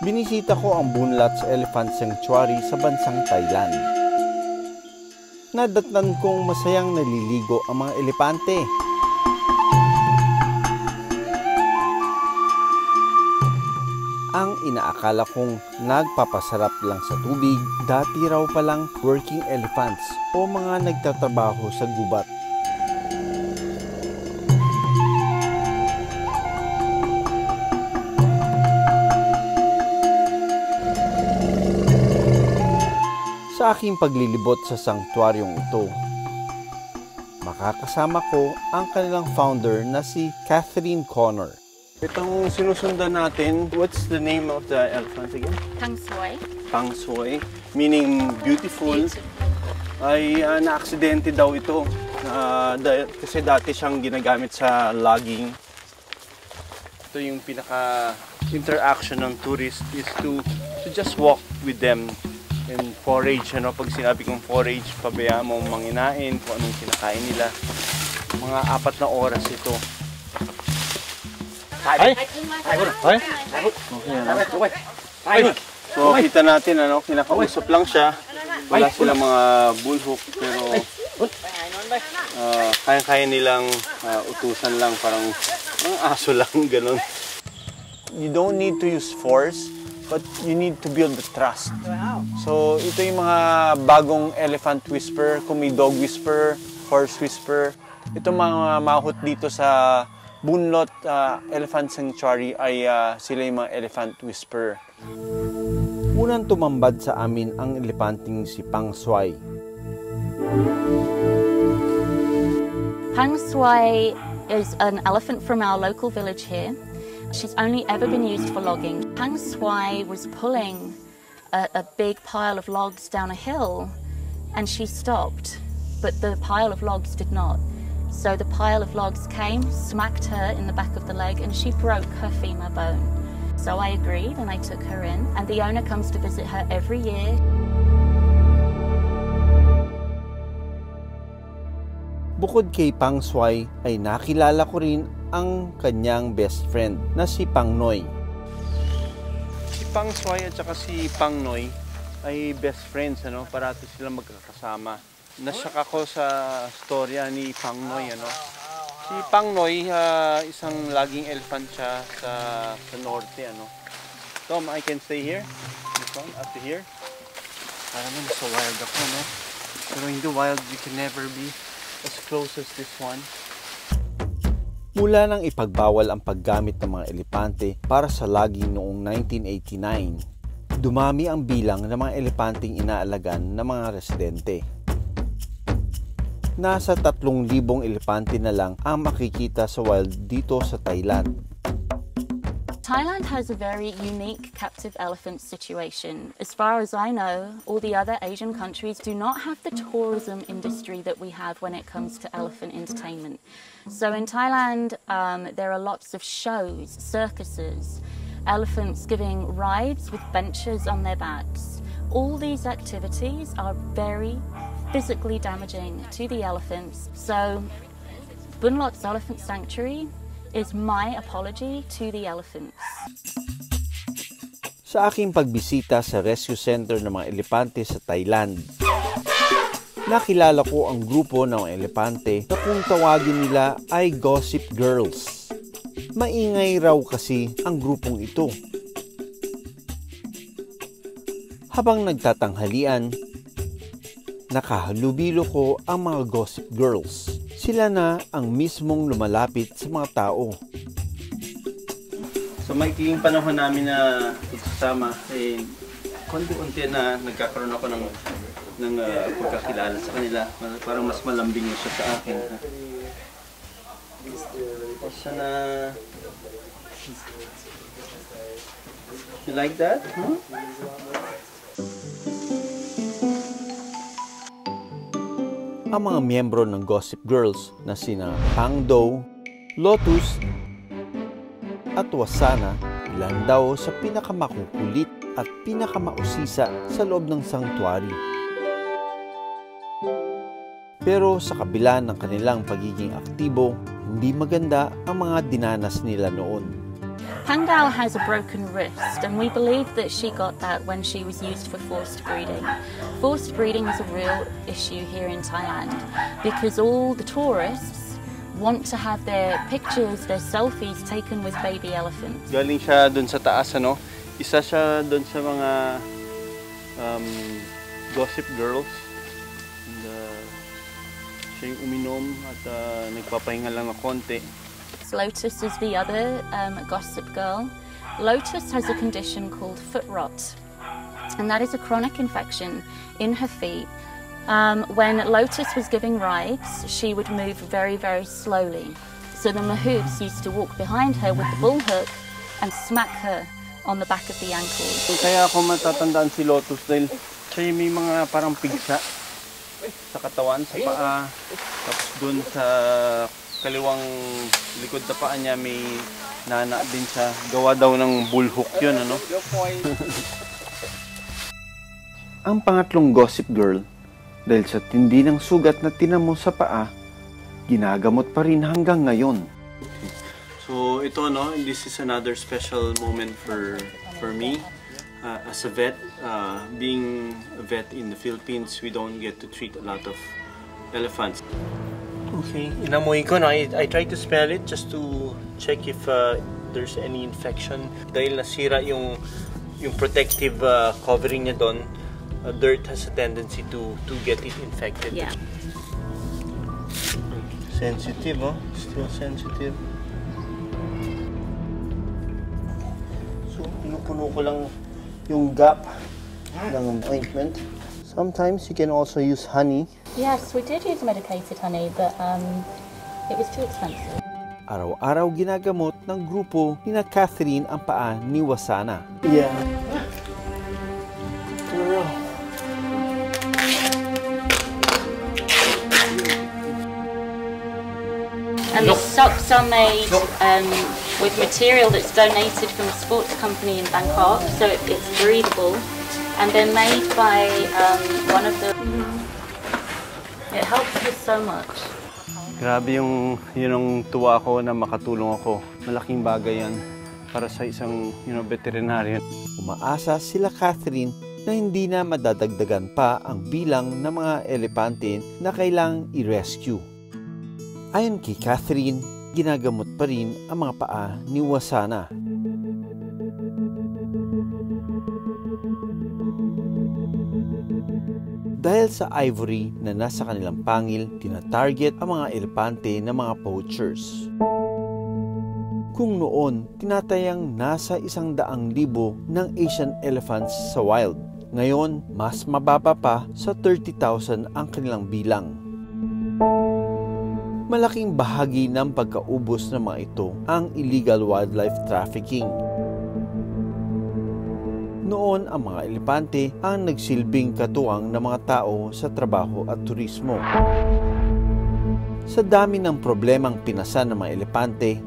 Binisita ko ang Bunlats Elephant Sanctuary sa bansang Thailand. Nadatnan kong masayang naliligo ang mga elepante. Ang inaakala kong nagpapasarap lang sa tubig, dati raw palang working elephants o mga nagtatrabaho sa gubat. Sa aking paglilibot sa sanktuaryong ito, makakasama ko ang kanilang founder na si Catherine Connor. Itong sinusundan natin, what's the name of the elephant again? Pang Soy. Pang Soy, meaning beautiful. Ay na-aksidente daw ito kasi dati siyang ginagamit sa logging. Ito yung pinaka-interaction ng tourist is to just walk with them and forage. Pag sinabi kong forage, pabayaan mo manginain kung anong kinakain nila. Mga 4 na oras ito. So kita natin kinakausap lang siya. Wala silang mga bullhook pero kaya-kaya nilang utusan lang, parang aso lang ganun. You don't need to use force, but you need to build the trust. So ito yung mga bagong elephant whisperer, kung may dog whisperer, horse whisperer. Ito mga mahut dito sa Bunlot Elephant Sanctuary ay sila yung mga elephant whisperer. Unang tumambad sa amin ang elepanting si Pang Soy. Pang Soy is an elephant from our local village here. She's only ever been used for logging. Pang Soy was pulling a big pile of logs down a hill and she stopped, but the pile of logs did not. So the pile of logs came, smacked her in the back of the leg, and she broke her femur bone. So I agreed and I took her in, and the owner comes to visit her every year. Bukod kay Pang Soy ay nakilala ko rin ang kanyang best friend na si Pang Noy. Si Pang Soy at saka si Pang Noy ay best friends, parati silang magkakasama. Nasyak ako sa storya ni Pang Noy, Si Pang Noy, isang laging elephant siya sa norte, Tom, I can stay here? This one, up to here? Parang nasa wild ako, Pero hindi wild, you can never be as close as this one. Mula nang ipagbawal ang paggamit ng mga elepante para sa logging noong 1989, dumami ang bilang ng mga elepanteng inaalagan ng mga residente. Nasa 3,000 elepante na lang ang makikita sa wild dito sa Thailand. Thailand has a very unique captive elephant situation. As far as I know, all the other Asian countries do not have the tourism industry that we have when it comes to elephant entertainment. So in Thailand, there are lots of shows, circuses, elephants giving rides with benches on their backs. All these activities are very physically damaging to the elephants. So Bunlot's Elephant Sanctuary is my apology to the elephants. Sa aking pagbisita sa rescue center ng mga elepante sa Thailand, nakilala ko ang grupo ng mga elepante na kung tawagin nila ay Gossip Girls. Maingay raw kasi ang grupong ito. Habang nagtatanghalian, nakahalubilo ko ang mga Gossip Girls. Sila na ang mismong lumalapit sa mga tao. So maikling panahon namin na pagsasama, konti-konti na nagkakaroon ako ng pagkakilala sa kanila. Parang mas malambing siya sa akin. Sana... You like that? Huh? Ang mga miyembro ng Gossip Girls na sina Pang Do, Lotus at Wasana ilan daw sa pinakamakukulit at pinakamausisa sa loob ng sanctuary. Pero sa kabila ng kanilang pagiging aktibo, hindi maganda ang mga dinanas nila noon. Pangdao has a broken wrist, and we believe that she got that when she was used for forced breeding. Forced breeding is a real issue here in Thailand because all the tourists want to have their pictures, their selfies taken with baby elephants. Galing siya dun sa taas, ano? Isa siya dun sa mga gossip girls. And, siya yung uminom at nagpapahinga lang ng konti. Lotus is the other gossip girl. Lotus has a condition called foot rot, and that is a chronic infection in her feet. When Lotus was giving rides, she would move very, very slowly. So the mahouts used to walk behind her with the bull hook and smack her on the back of the ankles. So, kaya ako matatandaan si Lotus dahil siya may mga parang pigsa sa katawan, sa paa, tapos dun sa kaliwang likod na paa niya may nana din siya. Gawa daw ng bullhook yun, ano? Ang pangatlong gossip girl, dahil sa tindi ng sugat na tinamo sa paa, ginagamot pa rin hanggang ngayon. So ito, no, this is another special moment for me. As a vet, being a vet in the Philippines, we don't get to treat a lot of elephants. Okay, inamoy ko na. I try to smell it just to check if there's any infection. Dahil nasira yung protective covering niya doon, dirt has a tendency to get it infected. Yeah. Sensitive, oh? Still sensitive. So, pinupuno ko lang yung gap ng ointment. Sometimes you can also use honey. Yes, we did use medicated honey, but it was too expensive. Araw-araw ginagamot ng grupo ni Catherine ang paa ni Wasana. Yeah. And the socks are made with material that's donated from a sports company in Bangkok, so it's breathable. And they're made by one of the... It helps us so much. Grabe yung tuwa ko na makatulong ako. Malaking bagay yan para sa isang veterinarian. Umaasa sila Catherine na hindi na madadagdagan pa ang bilang ng mga elepante na kailangang i-rescue. Ayon kay Catherine, ginagamot pa rin ang mga paa ni Wasana. Dahil sa ivory na nasa kanilang pangil, tina-target ang mga elepante ng mga poachers. Kung noon, tinatayang nasa 100,000 ng Asian elephants sa wild. Ngayon, mas mababa pa sa 30,000 ang kanilang bilang. Malaking bahagi ng pagkaubos ng mga ito ang illegal wildlife trafficking. Noon, ang mga elepante ang nagsilbing katuwang ng mga tao sa trabaho at turismo. Sa dami ng problemang pinasan ng mga elepante,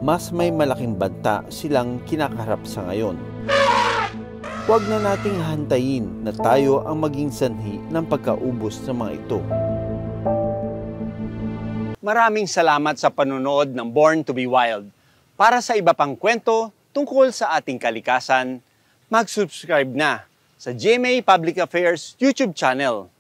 mas may malaking banta silang kinakaharap sa ngayon. Huwag na nating hantayin na tayo ang maging sanhi ng pagkaubos ng mga ito. Maraming salamat sa panonood ng Born to be Wild. Para sa iba pang kwento tungkol sa ating kalikasan, mag-subscribe na sa GMA Public Affairs YouTube channel.